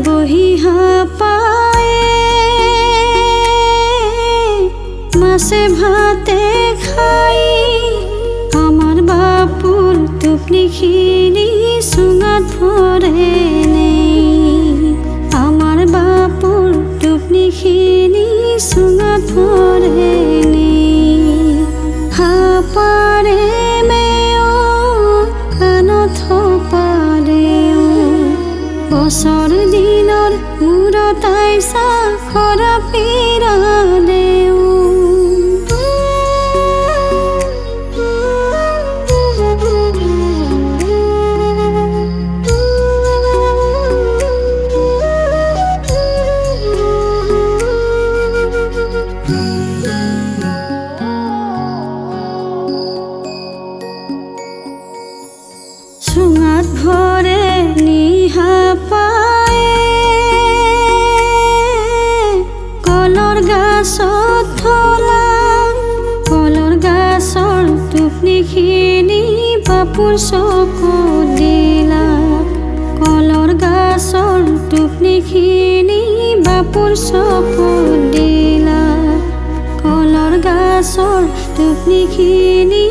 বহি হাপায়ে মাছে ভাতে খাই আমাৰ বাপুৰ টুপনিখিনি চুঙাত ভৰে আমাৰ বাপুৰ টুপনিখিনি চুঙাত ভৰে হাপাৰে মেও কাণত থপাৰেও বছৰ দিনৰ মূৰত আইছা খৰা পিৰালেও চুঙাত ভৰে নিহাপায়ে কলৰ গাছত থলা কলৰ গাছৰ টুপনিখিনি বাপুৰ চকুত দিলা কলৰ গাছৰ টুপনিখিনি বাপুৰ চকুত দিলা কলৰ গাছৰ টুপনিখিনি